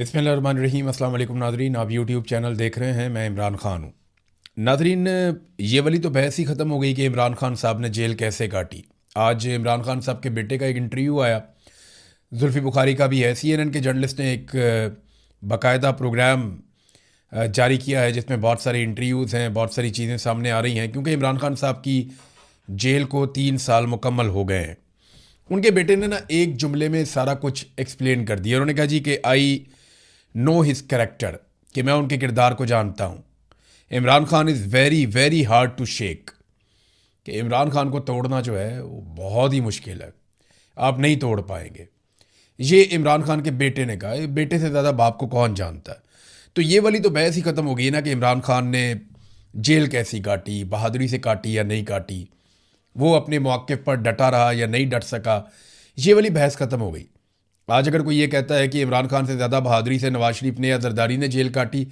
बिस्मिल्लाहिर्रहमानिर्रहीम। अस्सलाम वालेकुम नाज़रीन, आप यूट्यूब चैनल देख रहे हैं। मैं इमरान ख़ान हूँ। नाज़रीन, ये वाली तो बहस ही ख़त्म हो गई कि इमरान ख़ान साहब ने जेल कैसे काटी। आज इमरान ख़ान साहब के बेटे का एक इंटरव्यू आया, जुल्फ़ी बुखारी का भी है। CNN के जर्नलिस्ट ने एक बाकायदा प्रोग्राम जारी किया है जिसमें बहुत सारे इंटरव्यूज़ हैं, बहुत सारी चीज़ें सामने आ रही हैं, क्योंकि इमरान ख़ान साहब की जेल को 3 साल मुकम्मल हो गए हैं। उनके बेटे ने ना एक जुमले में सारा कुछ एक्सप्लेन कर दिया। उन्होंने कहा जी कि आई नो हिज कैरेक्टर, कि मैं उनके किरदार को जानता हूँ। Imran Khan is very very hard to shake, कि इमरान खान को तोड़ना जो है वो बहुत ही मुश्किल है, आप नहीं तोड़ पाएंगे। ये इमरान खान के बेटे ने कहा। बेटे से ज़्यादा बाप को कौन जानता है। तो ये वाली तो बहस ही ख़त्म हो गई ना कि इमरान खान ने जेल कैसी काटी, बहादुरी से काटी या नहीं काटी, वो अपने मौक़िफ़ पर डटा रहा या नहीं डट सका। ये वाली बहस ख़त्म हो गई। आज अगर कोई ये कहता है कि इमरान खान से ज़्यादा बहादुरी से नवाज शरीफ ने या जरदारी ने जेल काटी,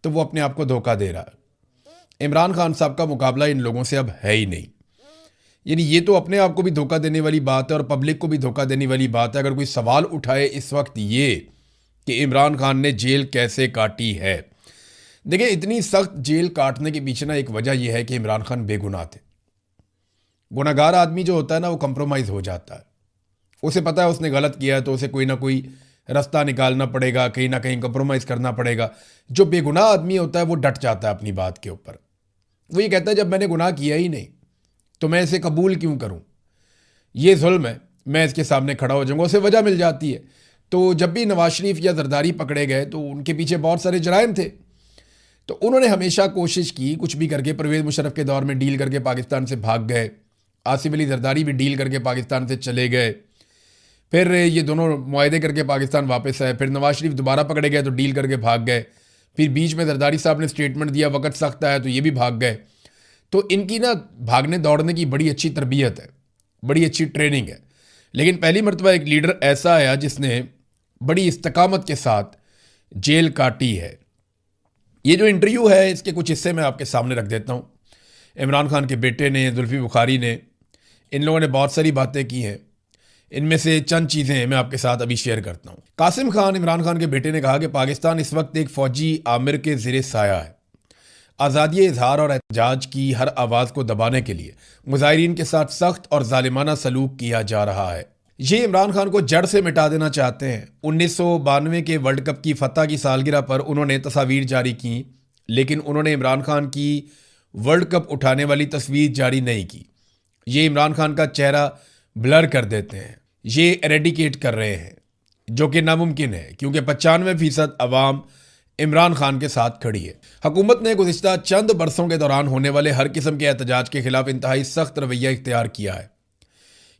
तो वो अपने आप को धोखा दे रहा है। इमरान खान साहब का मुकाबला इन लोगों से अब है ही नहीं। यानी ये तो अपने आप को भी धोखा देने वाली बात है और पब्लिक को भी धोखा देने वाली बात है अगर कोई सवाल उठाए इस वक्त ये कि इमरान खान ने जेल कैसे काटी है। देखिए, इतनी सख्त जेल काटने के पीछे ना एक वजह यह है कि इमरान खान बेगुनाह थे। गुनाहगार आदमी जो होता है ना, वो कंप्रोमाइज़ हो जाता है। उसे पता है उसने गलत किया है तो उसे कोई ना कोई रास्ता निकालना पड़ेगा, कहीं ना कहीं कंप्रोमाइज़ करना पड़ेगा। जो बेगुनाह आदमी होता है वो डट जाता है अपनी बात के ऊपर। वो ये कहता है जब मैंने गुनाह किया ही नहीं तो मैं इसे कबूल क्यों करूं, ये जुल्म है, मैं इसके सामने खड़ा हो जाऊंगा। उसे वजह मिल जाती है। तो जब भी नवाज शरीफ या जरदारी पकड़े गए तो उनके पीछे बहुत सारे जराइम थे, तो उन्होंने हमेशा कोशिश की कुछ भी करके। परवेज़ मुशर्रफ के दौर में डील करके पाकिस्तान से भाग गए, आसिफ अली जरदारी भी डील करके पाकिस्तान से चले गए, फिर ये दोनों मुआहदे करके पाकिस्तान वापस आए, फिर नवाज शरीफ दोबारा पकड़े गए तो डील करके भाग गए, फिर बीच में जरदारी साहब ने स्टेटमेंट दिया वक्त सख्त आया तो ये भी भाग गए। तो इनकी ना भागने दौड़ने की बड़ी अच्छी तरबियत है, बड़ी अच्छी ट्रेनिंग है। लेकिन पहली मरतबा एक लीडर ऐसा आया जिसने बड़ी इस्तकामत के साथ जेल काटी है। ये जो इंटरव्यू है इसके कुछ हिस्से मैं आपके सामने रख देता हूँ। इमरान खान के बेटे ने, जुल्फ़ी बुखारी ने, इन लोगों ने बहुत सारी बातें की हैं। इनमें से चंद चीज़ें मैं आपके साथ अभी शेयर करता हूँ। कासिम खान, इमरान खान के बेटे ने कहा कि पाकिस्तान इस वक्त एक फ़ौजी आमिर के ज़ेरे साया है। आज़ादी इजहार और एहतजाज की हर आवाज़ को दबाने के लिए मुजाहिरीन के साथ सख्त और जालिमाना सलूक किया जा रहा है। ये इमरान खान को जड़ से मिटा देना चाहते हैं। 1992 के वर्ल्ड कप की फतह की सालगिरह पर उन्होंने तस्वीर जारी की, लेकिन उन्होंने इमरान खान की वर्ल्ड कप उठाने वाली तस्वीर जारी नहीं की। ये इमरान खान का चेहरा ब्लर कर देते हैं, ये एरेडिकेट कर रहे हैं, जो कि नामुमकिन है क्योंकि 95% अवाम इमरान खान के साथ खड़ी है। हुकूमत ने गुज़िश्ता चंद बरसों के दौरान होने वाले हर किस्म के एहतजाज के खिलाफ इंतहाई सख्त रवैया इख्तियार किया है,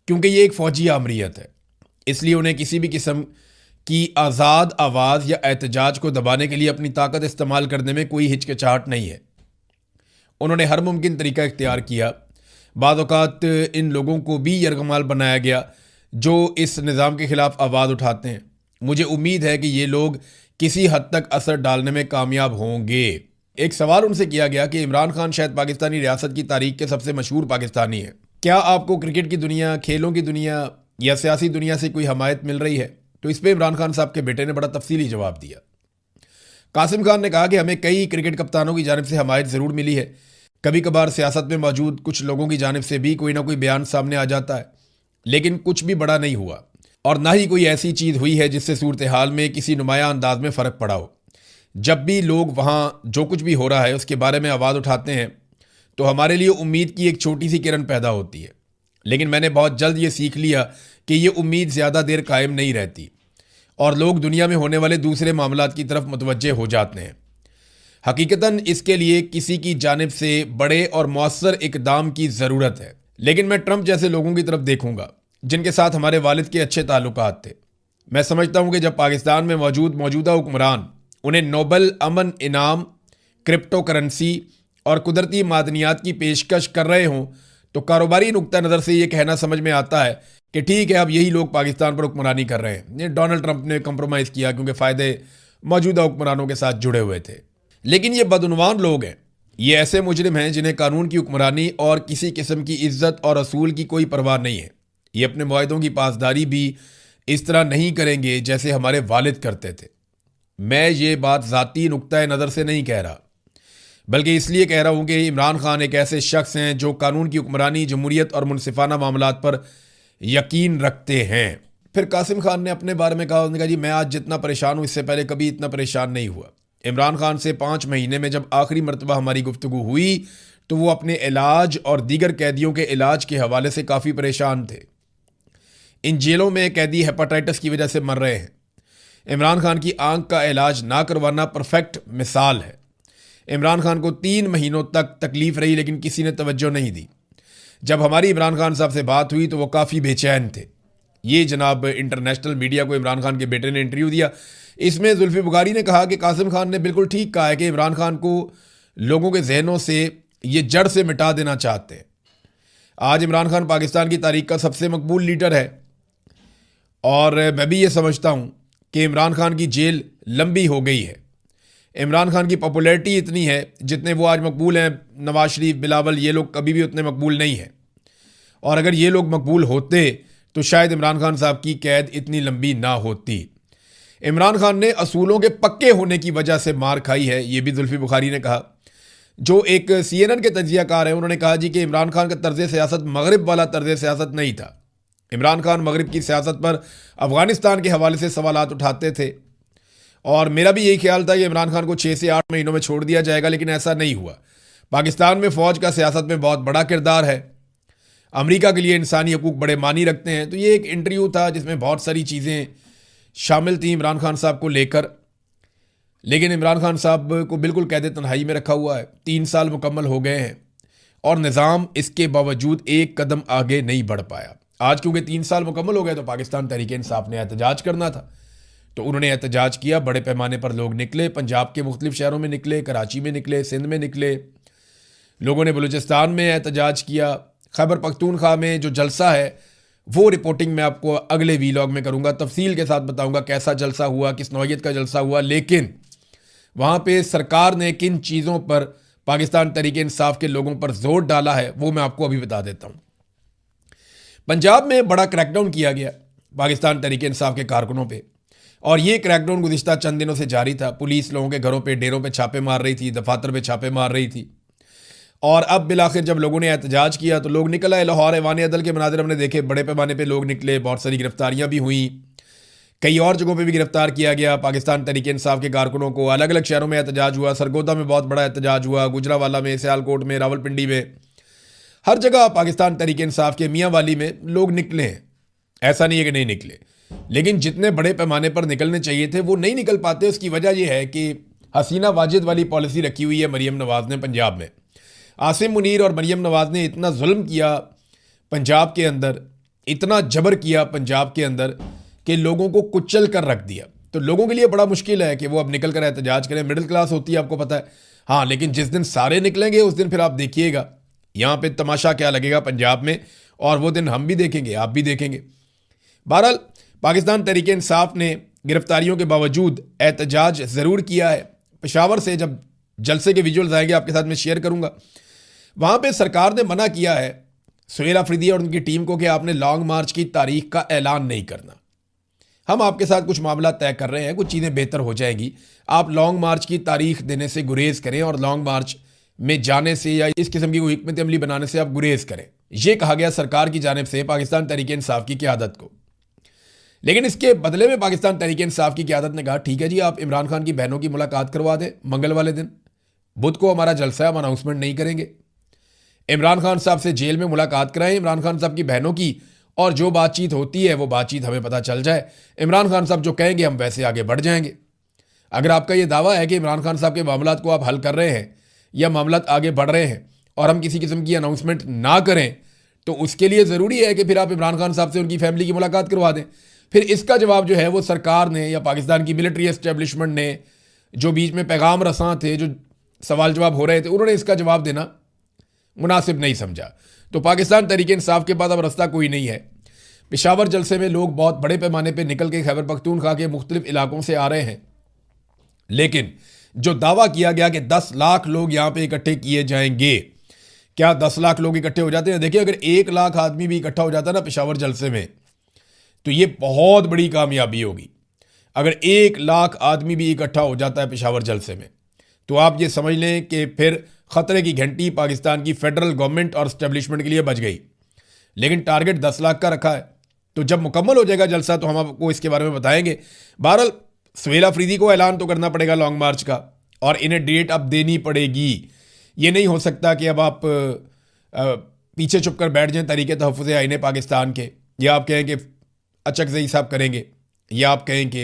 क्योंकि ये एक फ़ौजी आमरीत है। इसलिए उन्हें किसी भी किस्म की आज़ाद आवाज़ या एहतजाज को दबाने के लिए अपनी ताकत इस्तेमाल करने में कोई हिचकिचाहट नहीं है। उन्होंने हर मुमकिन तरीका इख्तियार किया। बाद औक़ात इन लोगों को भी यरगमाल बनाया गया जो इस निज़ाम के ख़िलाफ़ आवाज़ उठाते हैं। मुझे उम्मीद है कि ये लोग किसी हद तक असर डालने में कामयाब होंगे। एक सवाल उनसे किया गया कि इमरान खान शायद पाकिस्तानी रियासत की तारीख के सबसे मशहूर पाकिस्तानी है, क्या आपको क्रिकेट की दुनिया, खेलों की दुनिया या सियासी दुनिया से कोई हमायत मिल रही है? तो इस पर इमरान खान साहब के बेटे ने बड़ा तफसीली जवाब दिया। कासिम खान ने कहा कि हमें कई क्रिकेट कप्तानों की जानिब से हमायत ज़रूर मिली है। कभी कभार सियासत में मौजूद कुछ लोगों की जानिब से भी कोई ना कोई बयान सामने आ जाता है, लेकिन कुछ भी बड़ा नहीं हुआ और ना ही कोई ऐसी चीज़ हुई है जिससे सूरत हाल में किसी नुमाया अंदाज में फ़र्क पड़ा हो। जब भी लोग वहाँ जो कुछ भी हो रहा है उसके बारे में आवाज़ उठाते हैं तो हमारे लिए उम्मीद की एक छोटी सी किरण पैदा होती है। लेकिन मैंने बहुत जल्द ये सीख लिया कि ये उम्मीद ज़्यादा देर कायम नहीं रहती और लोग दुनिया में होने वाले दूसरे मामलात की तरफ मुतवज्जे हो जाते हैं। हकीकतन इसके लिए किसी की जानिब से बड़े और मौसर इकदाम की ज़रूरत है। लेकिन मैं ट्रंप जैसे लोगों की तरफ देखूंगा जिनके साथ हमारे वालिद के अच्छे ताल्लुकात थे। मैं समझता हूं कि जब पाकिस्तान में मौजूदा हुक्मरान उन्हें नोबल अमन इनाम, क्रिप्टो करेंसी और कुदरती मादनियात की पेशकश कर रहे हों तो कारोबारी नुक्ता नज़र से ये कहना समझ में आता है कि ठीक है, अब यही लोग पाकिस्तान पर हुक्मरानी कर रहे हैं। ये डोनाल्ड ट्रंप ने कंप्रोमाइज़ किया क्योंकि फ़ायदे मौजूदा हुक्मरानों के साथ जुड़े हुए थे। लेकिन ये बदउनवान लोग हैं, ये ऐसे मुजरिम हैं जिन्हें कानून की हुक्मरानी और किसी किस्म की इज्जत और असूल की कोई परवाह नहीं है। ये अपने मुआहदों की पासदारी भी इस तरह नहीं करेंगे जैसे हमारे वालिद करते थे। मैं ये बात ज़ाती नुक्ता नज़र से नहीं कह रहा, बल्कि इसलिए कह रहा हूँ कि इमरान खान एक ऐसे शख्स हैं जो कानून की हुक्मरानी, जमहूरियत और मुनसिफाना मामलात पर यकीन रखते हैं। फिर कासिम खान ने अपने बारे में कहा, उन्होंने कहा जी मैं आज जितना परेशान हूँ इससे पहले कभी इतना परेशान नहीं हुआ। इमरान खान से 5 महीने में जब आखिरी मरतबा हमारी गुफ्तगू हुई तो वो अपने इलाज और दीगर कैदियों के इलाज के हवाले से काफ़ी परेशान थे। इन जेलों में कैदी हेपाटाइटिस की वजह से मर रहे हैं। इमरान खान की आंख का इलाज ना करवाना परफेक्ट मिसाल है। इमरान खान को 3 महीनों तक तकलीफ रही लेकिन किसी ने तवज्जो नहीं दी। जब हमारी इमरान खान साहब से बात हुई तो वो काफ़ी बेचैन थे। ये जनाब इंटरनेशनल मीडिया को इमरान खान के बेटे ने इंटरव्यू दिया। इसमें जुल्फी बुखारी ने कहा कि कासिम खान ने बिल्कुल ठीक कहा है कि इमरान खान को लोगों के जहनों से ये जड़ से मिटा देना चाहते हैं। आज इमरान खान पाकिस्तान की तारीख का सबसे मकबूल लीडर है और मैं भी ये समझता हूँ कि इमरान खान की जेल लंबी हो गई है। इमरान खान की पॉपुलैरिटी इतनी है, जितने वो आज मकबूल हैं नवाज शरीफ, बिलावल, ये लोग कभी भी उतने मकबूल नहीं हैं। और अगर ये लोग मकबूल होते तो शायद इमरान खान साहब की कैद इतनी लंबी ना होती। इमरान खान ने असूलों के पक्के होने की वजह से मार खाई है, ये भी जुल्फी बुखारी ने कहा। जो एक CNN के तजियाकार हैं उन्होंने कहा जी कि इमरान खान का तर्ज सियासत मगरिब वाला तर्ज सियासत नहीं था। इमरान खान मगरिब की सियासत पर अफगानिस्तान के हवाले से सवालात उठाते थे और मेरा भी यही ख्याल था कि इमरान खान को 6 से 8 महीनों में छोड़ दिया जाएगा, लेकिन ऐसा नहीं हुआ। पाकिस्तान में फ़ौज का सियासत में बहुत बड़ा किरदार है। अमेरिका के लिए इंसानी हकूक़ बड़े मानी रखते हैं। तो ये एक इंटरव्यू था जिसमें बहुत सारी चीज़ें शामिल थी इमरान खान साहब को लेकर, लेकिन इमरान खान साहब को बिल्कुल कैद तन्हाई में रखा हुआ है। 3 साल मुकम्मल हो गए हैं और निज़ाम इसके बावजूद एक कदम आगे नहीं बढ़ पाया। आज क्योंकि 3 साल मुकम्मल हो गए तो पाकिस्तान तहरीक इंसाफ ने एहतजाज करना था, तो उन्होंने एहतजाज किया। बड़े पैमाने पर लोग निकले, पंजाब के मुख्तलिफ शहरों में निकले, कराची में निकले, सिंध में निकले, लोगों ने बलूचिस्तान में एहतजाज किया। खैबर पख्तूनख्वा में जो जलसा है वो रिपोर्टिंग मैं आपको अगले वीलॉग में करूँगा, तफसील के साथ बताऊँगा कैसा जलसा हुआ, किस नौइयत का जलसा हुआ, लेकिन वहाँ पे सरकार ने किन चीज़ों पर पाकिस्तान तहरीक इंसाफ के लोगों पर जोर डाला है वो मैं आपको अभी बता देता हूँ। पंजाब में बड़ा क्रैकडाउन किया गया पाकिस्तान तहरीक इंसाफ के कारकुनों पे, और ये क्रैकडाउन गुज़िश्ता चंद दिनों से जारी था। पुलिस लोगों के घरों पे, डेरों पे छापे मार रही थी, दफातर पे छापे मार रही थी। और अब बिलाखिर जब लोगों ने एहतजाज किया तो लोग निकल आए। लाहौर ऐवान अदल के मनाज़िर हमने देखे, बड़े पैमाने पे लोग निकले, बहुत सारी गिरफ्तारियां भी हुई, कई और जगहों पे भी गिरफ्तार किया गया पाकिस्तान तहरीक इंसाफ के कारकुनों को। अलग अलग शहरों में एहतजाज हुआ, सरगोदा में बहुत बड़ा एहतजाज हुआ, गुजरावाला में, सियालकोट में, रावलपिंडी में, हर जगह पाकिस्तान तहरीक इंसाफ के मियाँ वाली में लोग निकले हैं। ऐसा नहीं है कि नहीं निकले, लेकिन जितने बड़े पैमाने पर निकलने चाहिए थे वो नहीं निकल पाते। उसकी वजह यह है कि हसीना वाजिद वाली पॉलिसी रखी हुई है मरीम नवाज़ ने पंजाब में। आसिम मुनीर और मरीम नवाज़ ने इतना जुल्म किया पंजाब के अंदर, इतना जबर किया पंजाब के अंदर कि लोगों को कुचल कर रख दिया। तो लोगों के लिए बड़ा मुश्किल है कि वो अब निकल कर एहतजाज करें। मिडिल क्लास होती है, आपको पता है। हाँ, लेकिन जिस दिन सारे निकलेंगे उस दिन फिर आप देखिएगा यहाँ पे तमाशा क्या लगेगा पंजाब में, और वो दिन हम भी देखेंगे, आप भी देखेंगे। बहरहाल पाकिस्तान तहरीक इंसाफ ने गिरफ्तारियों के बावजूद एहतजाज ज़रूर किया है। पेशावर से जब जलसे के विजुअल्स आएंगे आपके साथ मैं शेयर करूँगा। वहाँ पे सरकार ने मना किया है सुहेल अफरीदी और उनकी टीम को कि आपने लॉन्ग मार्च की तारीख का ऐलान नहीं करना। हम आपके साथ कुछ मामला तय कर रहे हैं, कुछ चीज़ें बेहतर हो जाएंगी। आप लॉन्ग मार्च की तारीख देने से गुरेज करें और लॉन्ग मार्च में जाने से या इस किस्म की कोई हिकमत अमली बनाने से आप गुरेज करें। यह कहा गया सरकार की जानिब से पाकिस्तान तहरीक इंसाफ की क़यादत को। लेकिन इसके बदले में पाकिस्तान तहरीक इंसाफ की क़यादत ने कहा ठीक है जी, आप इमरान खान की बहनों की मुलाकात करवा दें मंगल वाले दिन। बुध को हमारा जलसा है, हम अनाउंसमेंट नहीं करेंगे। इमरान खान साहब से जेल में मुलाकात कराएं, इमरान खान साहब की बहनों की, और जो बातचीत होती है वो बातचीत हमें पता चल जाए। इमरान खान साहब जो कहेंगे हम वैसे आगे बढ़ जाएंगे। अगर आपका ये दावा है कि इमरान खान साहब के मामलात को आप हल कर रहे हैं या मामलात आगे बढ़ रहे हैं और हम किसी किस्म की अनाउंसमेंट ना करें, तो उसके लिए ज़रूरी है कि फिर आप इमरान खान साहब से उनकी फैमिली की मुलाकात करवा दें। फिर इसका जवाब जो है वो सरकार ने या पाकिस्तान की मिलिट्री एस्टेब्लिशमेंट ने, जो बीच में पैगाम रसां थे, जो सवाल जवाब हो रहे थे, उन्होंने इसका जवाब देना मुनासिब नहीं समझा। तो पाकिस्तान तहरीक इंसाफ के बाद अब रास्ता कोई नहीं है। पेशावर जलसे में लोग बहुत बड़े पैमाने पर निकल के खैबर पख्तूनख्वा के मुख्तलिफ इलाकों से आ रहे हैं, लेकिन जो दावा किया गया कि 10 लाख लोग यहाँ पे इकट्ठे किए जाएंगे, क्या 10 लाख लोग इकट्ठे हो जाते हैं? देखिए, अगर 1 लाख आदमी भी इकट्ठा हो जाता है ना पेशावर जलसे में, तो ये बहुत बड़ी कामयाबी होगी। अगर 1 लाख आदमी भी इकट्ठा हो जाता है पेशावर जलसे में, तो आप ये समझ लें कि फिर खतरे की घंटी पाकिस्तान की फेडरल गवर्नमेंट और स्टैब्लिशमेंट के लिए बज गई। लेकिन टारगेट 10 लाख का रखा है, तो जब मुकम्मल हो जाएगा जलसा तो हम आपको इसके बारे में बताएंगे। बहरहाल सुहेल अफरीदी को ऐलान तो करना पड़ेगा लॉन्ग मार्च का, और इन्हें डेट अब देनी पड़ेगी। ये नहीं हो सकता कि अब आप पीछे छुप कर बैठ जाएं तहरीक तहफ़्फ़ुज़ आईन पाकिस्तान के, या आप कहें कि अचकज़ई साहब करेंगे, या आप कहें कि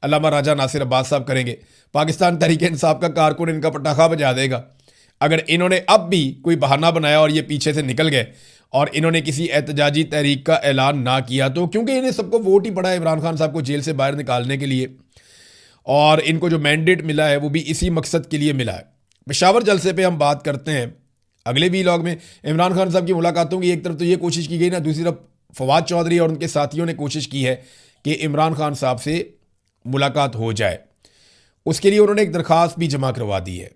अल्लामा राजा नासिर अब्बास साहब करेंगे। पाकिस्तान तहरीक इंसाफ का कारकुन इनका पटाखा बजा देगा अगर इन्होंने अब भी कोई बहाना बनाया और ये पीछे से निकल गए और इन्होंने किसी एहतजाजी तहरीक का ऐलान ना किया तो। क्योंकि इन्हें सबको वोट ही पड़ा है इमरान खान साहब को जेल से बाहर निकालने के लिए, और इनको जो मैंडेट मिला है वो भी इसी मकसद के लिए मिला है। पेशावर जलसे पे हम बात करते हैं अगले व्लॉग में। इमरान खान साहब की मुलाकातों की एक तरफ तो ये कोशिश की गई ना, दूसरी तरफ फवाद चौधरी और उनके साथियों ने कोशिश की है कि इमरान खान साहब से मुलाकात हो जाए। उसके लिए उन्होंने एक दरख्वास्त भी जमा करवा दी है।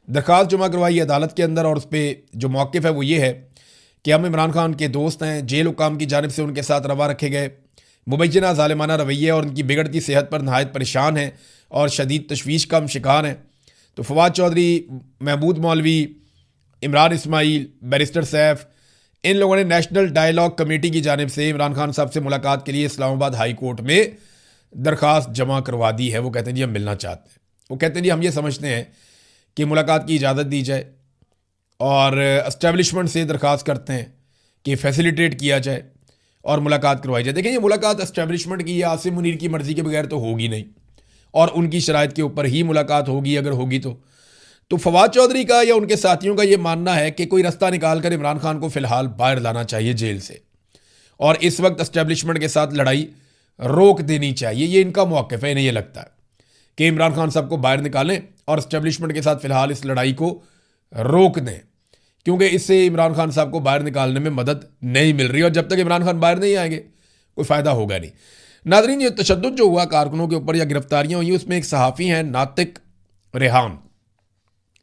दरख्वास्त जमा करवाई अदालत के अंदर, और उस पर जो मौक़िफ़ है वो ये है कि हम इमरान खान के दोस्त हैं, जेल हुकाम की जानिब से उनके साथ रवा रखे गए मुबैना ज़ालिमाना रवैये और उनकी बिगड़ती सेहत पर नहायत परेशान हैं और शदीद तशवीश का हम शिकार हैं। तो फवाद चौधरी, महमूद मौलवी, इमरान इस्माइल, बैरिस्टर सैफ, इन लोगों ने नेशनल डायलॉग कमेटी की जानिब से इमरान खान साहब से मुलाकात के लिए इस्लामाबाद हाई कोर्ट में दरख्वास्त जमा करवा दी है। वो कहते हैं जी हम मिलना चाहते हैं। वो कहते हैं जी हम ये समझते हैं कि मुलाकात की इजाज़त दी जाए, और एस्टेब्लिशमेंट से दरख्वास्त करते हैं कि फैसिलिटेट किया जाए और मुलाकात करवाई जाए। देखें, ये मुलाकात एस्टेब्लिशमेंट की या आसिम मुनीर की मर्ज़ी के बगैर तो होगी नहीं, और उनकी शराइत के ऊपर ही मुलाकात होगी अगर होगी तो फवाद चौधरी का या उनके साथियों का ये मानना है कि कोई रास्ता निकाल कर इमरान खान को फ़िलहाल बाहर लाना चाहिए जेल से, और इस वक्त एस्टेब्लिशमेंट के साथ लड़ाई रोक देनी चाहिए। ये इनका मौक़िफ़ है। इन्हें यह लगता है कि इमरान खान साहब को बाहर निकालें और एस्टेब्लिशमेंट के साथ फ़िलहाल इस लड़ाई को रोक दें, क्योंकि इससे इमरान खान साहब को बाहर निकालने में मदद नहीं मिल रही, और जब तक इमरान खान बाहर नहीं आएंगे कोई फ़ायदा होगा नहीं। नाज़रीन, ये तशद्दुद जो हुआ कारकुनों के ऊपर या गिरफ्तारियाँ हुई, उसमें एक सहाफ़ी हैं नातिक रेहान,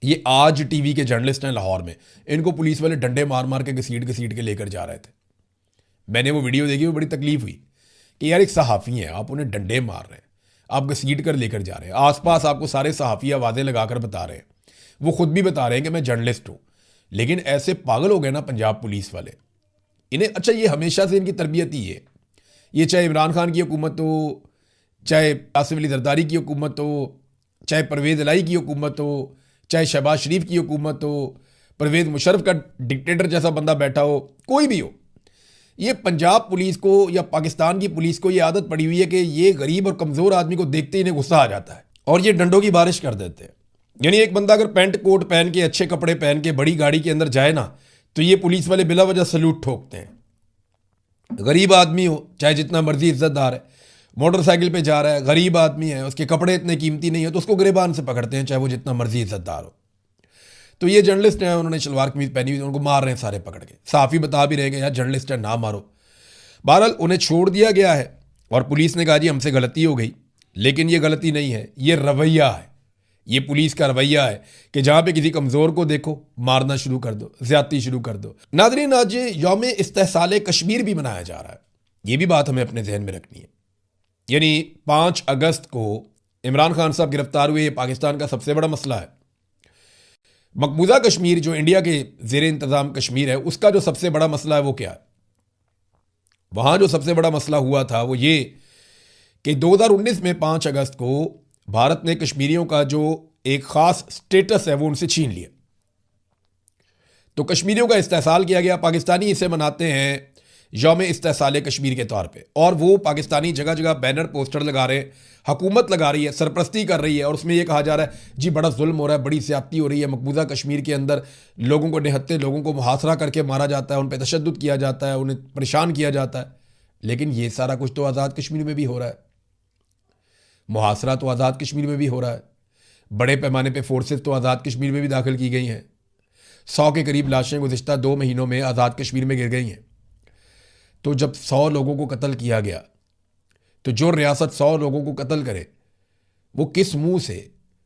ये आज टीवी के जर्नलिस्ट हैं लाहौर में। इनको पुलिस वाले डंडे मार मार के घसीट के लेकर जा रहे थे। मैंने वो वीडियो देखी, वो बड़ी तकलीफ हुई कि यार एक सहाफ़ी हैं, आप उन्हें डंडे मार रहे हैं, आप घसीट कर लेकर जा रहे हैं, आसपास आपको सारे सहाफ़ी आवाज़ें लगाकर बता रहे हैं, वो खुद भी बता रहे हैं कि मैं जर्नलिस्ट हूँ। लेकिन ऐसे पागल हो गए ना पंजाब पुलिस वाले, इन्हें अच्छा ये हमेशा से इनकी तरबियत ही है। ये चाहे इमरान खान की हुकूमत हो, चाहे आसिफ अली जरदारी की हुकूमत हो, चाहे परवेज़ इलाही की हुकूमत हो, चाहे शहबाज शरीफ की हुकूमत हो, परवेज़ मुशर्रफ का डिक्टेटर जैसा बंदा बैठा हो, कोई भी हो, ये पंजाब पुलिस को या पाकिस्तान की पुलिस को ये आदत पड़ी हुई है कि ये गरीब और कमज़ोर आदमी को देखते ही इन्हें गुस्सा आ जाता है और ये डंडों की बारिश कर देते हैं। यानी एक बंदा अगर पैंट कोट पहन के, अच्छे कपड़े पहन के बड़ी गाड़ी के अंदर जाए ना, तो ये पुलिस वाले बिला वजह सल्यूट ठोकते हैं। गरीब आदमी हो, चाहे जितना मर्जी इज्जतदार है, मोटरसाइकिल पे जा रहा है, गरीब आदमी है, उसके कपड़े इतने कीमती नहीं है, तो उसको गिरेबान से पकड़ते हैं, चाहे वो जितना मर्जी इज्जतदार हो। तो ये जर्नलिस्ट हैं, उन्होंने शलवार कमीज पहनी हुई, उनको मार रहे हैं सारे पकड़ के। साफ़ी बता भी रहे यार जर्नलिस्ट है, ना मारो। बहरहाल उन्हें छोड़ दिया गया है और पुलिस ने कहा जी हमसे गलती हो गई, लेकिन ये गलती नहीं है, ये रवैया है, ये पुलिस का रवैया है कि जहाँ पे किसी कमज़ोर को देखो मारना शुरू कर दो, ज़्यादती शुरू कर दो। नाज़रीन, आज यौम इस्तेहसाल कश्मीर भी मनाया जा रहा है, ये भी बात हमें अपने जहन में रखनी है। यानी 5 अगस्त को इमरान खान साहब गिरफ्तार हुए, ये पाकिस्तान का सबसे बड़ा मसला है। मकबूजा कश्मीर जो इंडिया के ज़ेर इंतज़ाम कश्मीर है, उसका जो सबसे बड़ा मसला है वो क्या है? वहाँ जो सबसे बड़ा मसला हुआ था वो ये कि 2019 में 5 अगस्त को भारत ने कश्मीरियों का जो एक ख़ास स्टेटस है वो उनसे छीन लिया। तो कश्मीरियों का इस्तेहसाल किया गया। पाकिस्तानी इसे मनाते हैं यौम इस्तेहसाल कश्मीर के तौर पे, और वो पाकिस्तानी जगह जगह बैनर पोस्टर लगा रहे हैं, हुकूमत लगा रही है, सरपरस्ती कर रही है, और उसमें ये कहा जा रहा है जी बड़ा जुल्म हो रहा है, बड़ी ज़्यादती हो रही है, मकबूजा कश्मीर के अंदर लोगों को, निहत्ते लोगों को मुहासरा करके मारा जाता है, उन पर तशद्दुद किया जाता है, उन्हें परेशान किया जाता है। लेकिन ये सारा कुछ तो आज़ाद कश्मीर में भी हो रहा है, मुहासरा तो आज़ाद कश्मीर में भी हो रहा है, बड़े पैमाने पर फोर्सेस तो आज़ाद कश्मीर में भी दाखिल की गई हैं। 100 के करीब लाशें गुज़िश्ता 2 महीनों में आज़ाद कश्मीर में गिर गई हैं। तो जब 100 लोगों को कत्ल किया गया, तो जो रियासत 100 लोगों को कत्ल करे, वो किस मुंह से,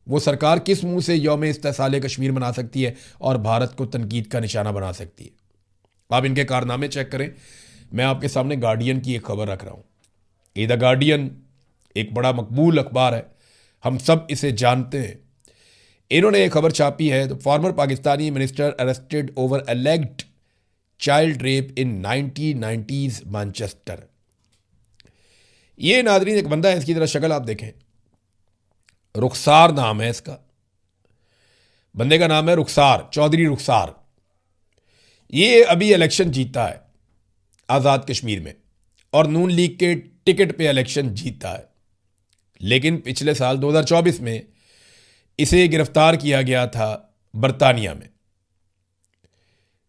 वो सरकार किस मुंह से यौम इस्तेहसाल कश्मीर मना सकती है और भारत को तनकीद का निशाना बना सकती है? आप इनके कारनामे चेक करें। मैं आपके सामने गार्डियन की एक खबर रख रहा हूँ। ये द गार्डियन एक बड़ा मकबूल अखबार है, हम सब इसे जानते हैं। इन्होंने एक खबर छापी है, the former Pakistani minister arrested over alleged child rape in 1990s Manchester. ये नादरीन एक बंदा है, इसकी तरह शक्ल आप देखें, रुखसार नाम है इसका, बंदे का नाम है रुखसार, चौधरी रुखसार। ये अभी इलेक्शन जीता है आज़ाद कश्मीर में और नून लीग के टिकट पे इलेक्शन जीता है, लेकिन पिछले साल 2024 में इसे गिरफ्तार किया गया था बरतानिया में।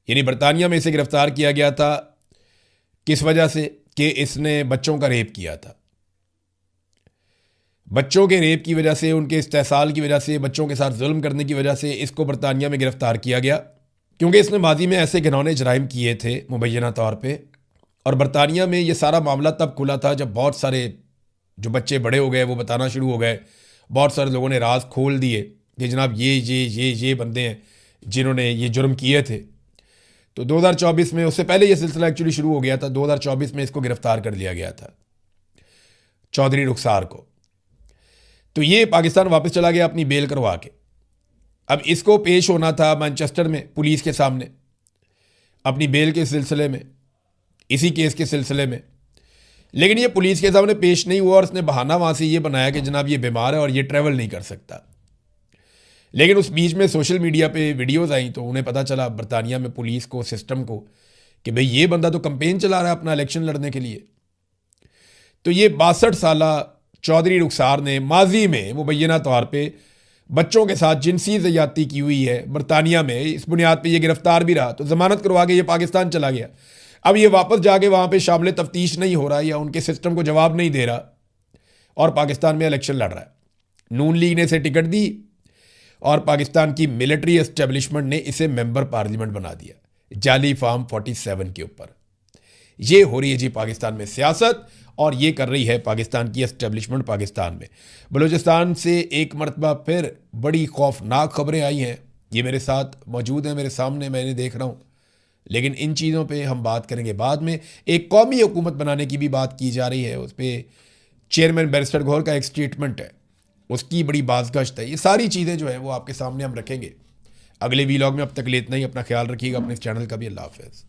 यानी बरतानिया में इसे गिरफ्तार किया गया था किस वजह से कि इसने बच्चों का रेप किया था। बच्चों के रेप की वजह से, उनके इस्तेसाल की वजह से, बच्चों के साथ जुल्म करने की वजह से इसको बरतानिया में गिरफ्तार किया गया, क्योंकि इसने माजी में ऐसे घिनौने जराइम किए थे मुबैना तौर पे। और बरतानिया में ये सारा मामला तब खुला था जब बहुत सारे जो बच्चे बड़े हो गए वो बताना शुरू हो गए, बहुत सारे लोगों ने राज खोल दिए कि जनाब ये बंदे हैं जिन्होंने ये जुर्म किए थे। तो 2024 में, उससे पहले ये सिलसिला एक्चुअली शुरू हो गया था, 2024 में इसको गिरफ्तार कर लिया गया था, चौधरी रुखसार को। तो ये पाकिस्तान वापस चला गया अपनी बेल करवा के। अब इसको पेश होना था मैनचेस्टर में पुलिस के सामने अपनी बेल के सिलसिले में, इसी केस के सिलसिले में, लेकिन ये पुलिस के सामने पेश नहीं हुआ और उसने बहाना वहाँ से ये बनाया कि जनाब ये बीमार है और ये ट्रैवल नहीं कर सकता। लेकिन उस बीच में सोशल मीडिया पे वीडियोज़ आई तो उन्हें पता चला बरतानिया में पुलिस को, सिस्टम को, कि भाई ये बंदा तो कैंपेन चला रहा है अपना इलेक्शन लड़ने के लिए। तो ये 62 साला चौधरी रुखसार ने माजी में मुबैना तौर पे बच्चों के साथ जिनसी ज़्यादती की हुई है बरतानिया में। इस बुनियाद पे ये गिरफ्तार भी रहा, तो ज़मानत करवा के ये पाकिस्तान चला गया। अब ये वापस जाके वहाँ पे शामिल तफ्तीश नहीं हो रहा या उनके सिस्टम को जवाब नहीं दे रहा और पाकिस्तान में इलेक्शन लड़ रहा है। नून लीग ने इसे टिकट दी और पाकिस्तान की मिलिट्री एस्टेब्लिशमेंट ने इसे मेंबर पार्लियामेंट बना दिया, जाली फार्म 47 के ऊपर। ये हो रही है जी पाकिस्तान में सियासत, और ये कर रही है पाकिस्तान की एस्टेब्लिशमेंट पाकिस्तान में। बलूचिस्तान से एक मरतबा फिर बड़ी खौफनाक खबरें आई हैं, ये मेरे साथ मौजूद हैं, मेरे सामने, मैंने देख रहा हूँ। लेकिन इन चीज़ों पे हम बात करेंगे बाद में। एक कौमी हुकूमत बनाने की भी बात की जा रही है, उस पर चेयरमैन बैरिस्टर गौहर का एक स्टेटमेंट है, उसकी बड़ी बाज़गश्त है। ये सारी चीज़ें जो है वो आपके सामने हम रखेंगे अगले वीलॉग में। अब तक ले इतना ही, अपना ख्याल रखिएगा, अपने इस चैनल का भी। अल्लाह हाफ़िज़।